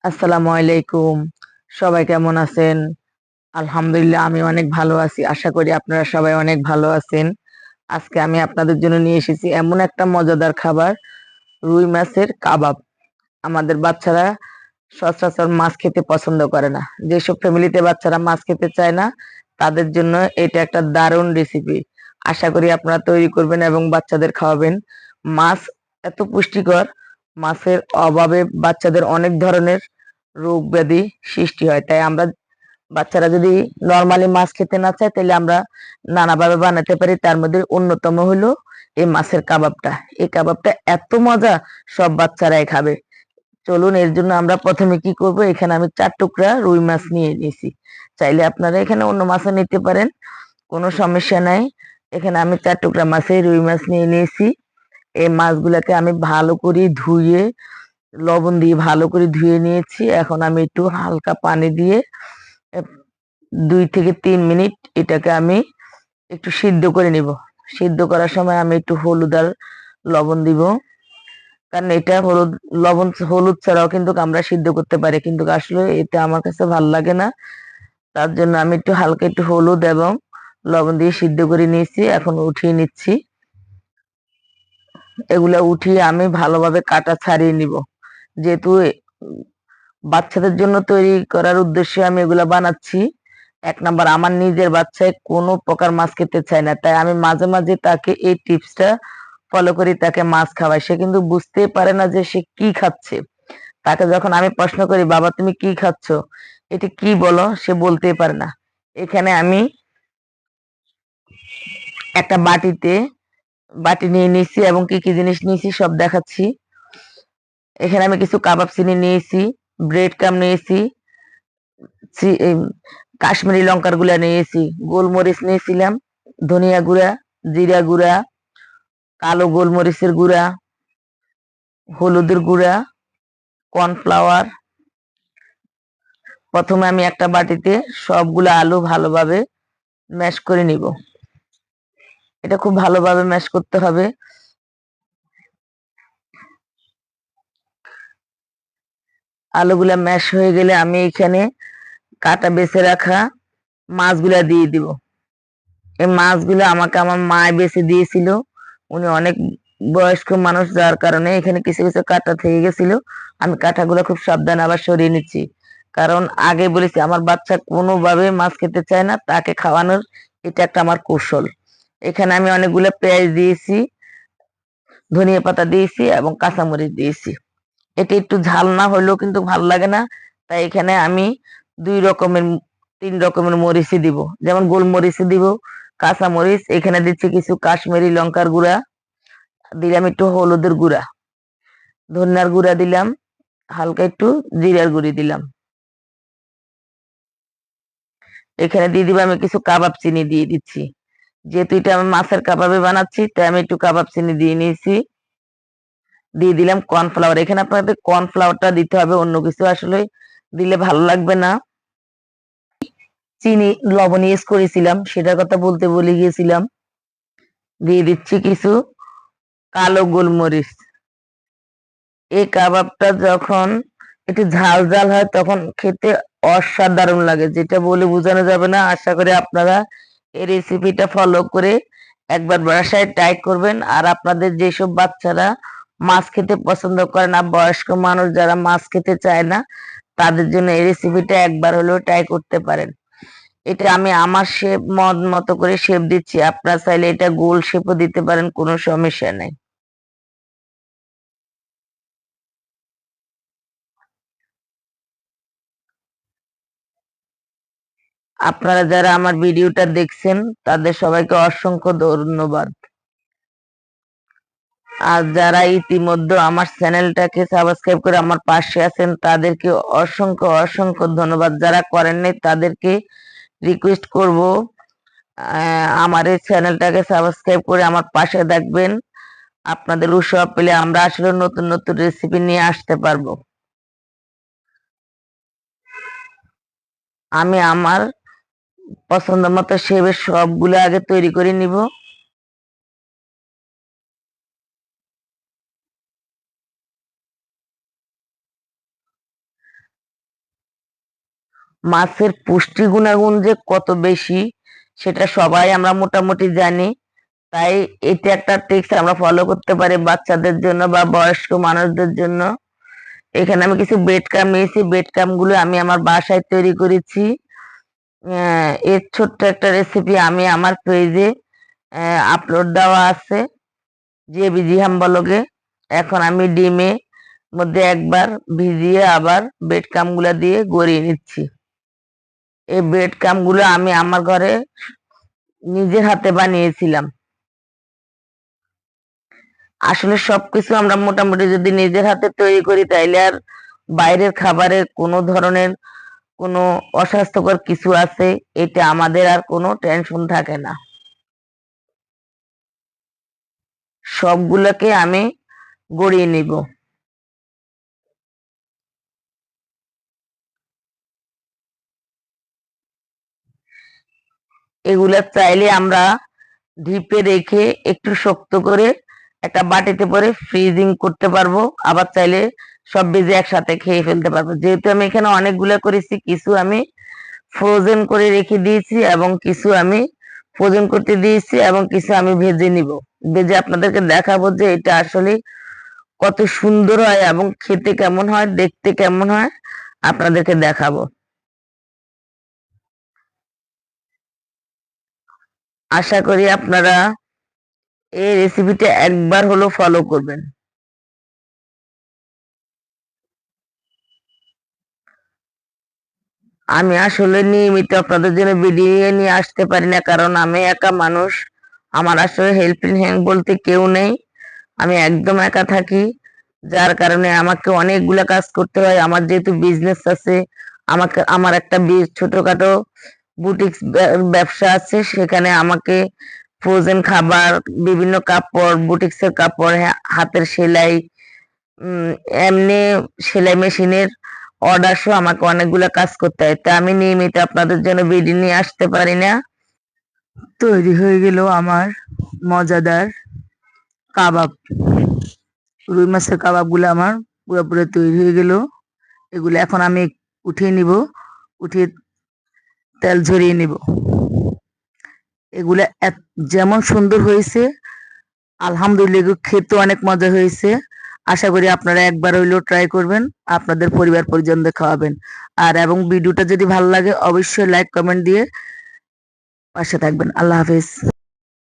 আসসালামু আলাইকুম। সবাই কেমন আছেন? আলহামদুলিল্লাহ আমি অনেক ভালো আছি। আশা করি আপনারা সবাই অনেক ভালো আছেন। আজকে আমি আপনাদের জন্য নিয়ে এসেছি এমন একটা মজাদার খাবার, রুই মাছের কাবাব। আমাদের বাচ্চারা সচরাচর মাছ খেতে পছন্দ করে না। যেসব ফ্যামিলিতে বাচ্চারা মাছ খেতে চায় না, তাদের জন্য এটা একটা দারুণ রেসিপি। আশা করি আপনারা তৈরি করবেন এবং বাচ্চাদের খাওয়াবেন। মাছ এত পুষ্টিকর, মাছের অভাবে বাচ্চাদের অনেক ধরনের রোগ ব্যাধি সৃষ্টি হয়। তাই আমরা বাচ্চারা যদি নরমালি মাছ খেতে না চায়, তাহলে আমরা নানাভাবে বানাতে পারি। তার মধ্যে অন্যতম হলো এই মাছের কাবাবটা। এই কাবাবটা এত মজা, সব বাচ্চারাই খাবে। চলুন, এর জন্য আমরা প্রথমে কি করব, এখানে আমি 4 টুকরা রুই মাছ নিয়ে নিয়েছি। চাইলে আপনারা এখানে অন্য মাছও নিতে পারেন, কোনো সমস্যা নাই। এখানে আমি 4 টুকরা মাছের রুই মাছ নিয়ে নিয়েছি। এই মাছগুলাকে আমি ভালো করে ধুয়ে, লবণ দিয়ে ভালো করে ধুয়ে নিয়েছি। এখন আমি একটু হালকা পানি দিয়ে 2 থেকে 3 মিনিট এটাকে আমি একটু সিদ্ধ করে নিব। সিদ্ধ করার সময় আমি একটু হলুদ আর লবণ দিব, কারণ এটা হলুদ, লবণ, হলুদ ছাড়াও কিন্তু আমরা সিদ্ধ করতে পারি, কিন্তু আসলে এটা আমার কাছে ভালো লাগে না। তার জন্য আমি একটু হালকা একটু হলুদ এবং লবণ দিয়ে সিদ্ধ করে নিয়েছি। এখন উঠিয়ে নিচ্ছি। এগুলা উঠিয়ে আমি ভালোভাবে কাটা ছাড়িয়ে নিব। যেহেতু বাচ্চাদের জন্য তৈরি করার উদ্দেশ্যে আমি এগুলা বানাচ্ছি। 1 নাম্বার, আমার নিজের বাচ্চায় কোনো প্রকার মাছ খেতে চায় না, তাই আমি মাঝে মাঝে তাকে এই টিপসটা ফলো করি, তাকে মাছ খাওয়াই। সে কিন্তু বুঝতেই পারে না যে সে কি খাচ্ছে। তাকে যখন আমি প্রশ্ন করি, বাবা তুমি কি খাচ্ছ, এটা কি বলো, সে বলতেই পারে না। এখানে আমি একটা বাটি নিয়ে নিয়েছি এবং কি কি জিনিস নিয়েছি সব দেখাচ্ছি। এখানে আমি কিছু কাবাব চিনি নিয়েছি, ব্রেড ক্রাম্ব নিয়েছি, এই কাশ্মীরি লঙ্কার গুঁড়া নিয়েছি, গোলমরিচ নিয়েছিলাম, ধনিয়া গুঁড়া, জিরা গুঁড়া, কালো গোলমরিচের গুঁড়া, হলুদের গুঁড়া, কর্নফ্লাওয়ার। প্রথমে আমি একটা বাটিতে সবগুলো আলু ভালোভাবে ম্যাশ করে নিব। এটা খুব ভালোভাবে ম্যাশ করতে হবে। আলুগুলা ম্যাশ হয়ে গেলে আমি এখানে কাটা বেছে রাখা মাছগুলা দিয়ে দিব। এই মাছগুলো আমাকে আমার মা বেছে দিয়েছিল। উনি অনেক বয়স্ক মানুষ, যার কারণে এখানে কিছু কিছু কাটা থেকে গেছিল। আমি কাটাগুলো খুব সাবধানে আবার সরিয়ে নিচ্ছি, কারণ আগে বলেছি আমার বাচ্চা কোনোভাবে মাছ খেতে চায় না, তাকে খাওয়ানোর এটা একটা আমার কৌশল। এখানে আমি অনেকগুলো পেঁয়াজ দিয়েছি, ধনিয়া পাতা দিয়েছি এবং কাঁচামরিচ দিয়েছি। এটা একটু ঝাল না হলেও কিন্তু ভালো লাগে না, তাই এখানে আমি 2 রকমের 3 রকমের মরিচই দিব। যেমন গোলমরিচ দিব, কাঁচামরিচ, এখানে দিচ্ছি কিছু কাশ্মীরি লঙ্কার গুঁড়া, দিলাম একটু হলুদের গুঁড়া, ধনিয়ার গুঁড়া দিলাম, হালকা একটু জিরার গুঁড়ি দিলাম। এখানে দিয়ে দিব আমি কিছু কাবাব চিনি দিয়ে দিচ্ছি। যেহেতু এটা আমি মাছের কাবাবে বানাচ্ছি, তাই আমি একটু কাবাব চিনি দিয়ে নিয়েছি। দিয়ে দিলাম কর্নফ্লাওয়ার। এখানে আপনাদের কর্নফ্লাওয়ারটা দিতে হবে, অন্য কিছু আসলে দিলে ভালো লাগবে না। চিনি, লবণ ইউজ করেছিলাম, সেটার কথা বলতে ভুলে গিয়েছিলাম। দিয়ে দিচ্ছি কিছু কালো গোলমরিচ। এই কাবাবটা যখন একটু ঝাল ঝাল হয় তখন খেতে অসাধারণ লাগে, যেটা বলে বোঝানো যাবে না। আশা করি আপনারা এই রেসিপিটা ফলো করে একবার বাসায় ট্রাই করবেন। আর আপনাদের যেসব বাচ্চারা মাছ খেতে পছন্দ করে না, বয়স্ক মানুষ যারা মাছ খেতে চায় না, তাদের জন্য এই রেসিপিটা একবার হলেও ট্রাই করতে পারেন। এটা আমি আমার শেপ মন মতো করে শেপ দিচ্ছি, আপনারা চাইলে এটা গোল শেপও দিতে পারেন, কোনো সমস্যা নেই। আপনারা যারা আমার ভিডিওটা দেখছেন, তাদের সবাইকে অসংখ্য ধন্যবাদ। আর যারা ইতিমধ্যে আমার চ্যানেলটাকে সাবস্ক্রাইব করে আমার পাশে আছেন, তাদেরকে অসংখ্য অসংখ্য ধন্যবাদ। যারা করেন নাই তাদেরকে রিকোয়েস্ট করব, আমার এই চ্যানেলটাকে সাবস্ক্রাইব করে আমার পাশে থাকবেন। আপনাদের উৎসাহ পেলে আমরা আসলে নতুন নতুন রেসিপি নিয়ে আসতে পারবো। আমি আমার পছন্দ মতো শেপের সবগুলো আগে তৈরি করে নিব। মাছের পুষ্টি গুণাগুণ যে কত বেশি সেটা সবাই আমরা মোটামুটি জানি। তাই এটা একটা ট্রিক্স আমরা ফলো করতে পারি বাচ্চাদের জন্য বা বয়স্ক মানুষদের জন্য। এখানে আমি কিছু ব্রেড ক্রাম্ব নিয়েছি, ব্রেড ক্রাম্ব গুলো আমি আমার বাসায় তৈরি করেছি। এর ছোট্ট একটা রেসিপি আমি আমার পেজে আপলোড দেওয়া আছে, যে বিজিহাম ব্লগে। এখন আমি ডিমে মধ্যে একবার ভিজিয়ে আবার ব্রেড ক্রাম্ব গুলা দিয়ে গড়িয়ে নিচ্ছি। এই ব্রেড ক্রাম্ব গুলো আমি আমার ঘরে নিজের হাতে বানিয়েছিলাম। আসলে সবকিছু আমরা মোটামুটি যদি নিজের হাতে তৈরি করি তাইলে আর বাইরের খাবারের কোনো ধরনের কোনো অস্বাস্থ্যকর কিছু আছে এটা আমাদের আর কোনো টেনশন থাকে না। সবগুলোকে আমি গড়িয়ে নিব। এগুলা চাইলে আমরা ডিপে রেখে একটু শক্ত করে একটা বাটিতে পরে ফ্রিজিং করতে পারবো, আবার চাইলে সব ভেজে একসাথে খেয়ে ফেলতে পারবো। যেহেতু আমি এখানে অনেকগুলা করেছি, কিছু আমি ফ্রোজেন করে রেখে দিয়েছি এবং কিছু আমি ফ্রোজেন করতে দিয়েছি এবং কিছু আমি ভেজে নিব। ভেজে আপনাদেরকে দেখাবো যে এটা আসলে কত সুন্দর হয় এবং খেতে কেমন হয়, দেখতে কেমন হয় আপনাদেরকে দেখাবো। আশা করি আপনারা এই রেসিপিটা একবার হলো ফলো করবেন। আমি আসলে নিয়মিত আপনাদের জন্য ভিডিও নিয়ে আসতে পারি না, কারণ আমি একা মানুষ। আমার আসলে হেল্পিং হ্যান্ড বলতে কেউ নেই, আমি একদম একা থাকি। যার কারণে আমাকে অনেকগুলা কাজ করতে হয়। আমার যেহেতু বিজনেস আছে, আমাকে আমার একটা ছোটখাটো বুটিক্স ব্যবসা আছে, সেখানে আমাকে ফ্রোজেন খাবার, বিভিন্ন কাপড়, বুটিক্সের কাপড়, হাতের সেলাই, এমনি সেলাই মেশিনের অর্ডার সহ আমাকে অনেকগুলা কাজ করতে হয়। তা আমি নিয়মিত আপনাদের জন্য ভিডিও নিয়ে আসতে পারি না। তৈরি হয়ে গেল আমার মজাদার কাবাব। রুই মাছের কাবাব গুলো আমার পুরোপুরি তৈরি হয়ে গেল। এগুলো এখন আমি উঠিয়ে নিব, উঠিয়ে তেল ঝরিয়ে নিব। এগুলা যেমন সুন্দর হয়েছে, আলহামদুলিল্লাহ, এগুলো খেতে অনেক মজা হয়েছে। আশা করি আপনারা একবার হইলেও ট্রাই করবেন, আপনাদের পরিবার পরিজনদের খাওয়াবেন। আর এবং ভিডিওটা যদি ভালো লাগে অবশ্যই লাইক কমেন্ট দিয়ে পাশে থাকবেন। আল্লাহ হাফেজ।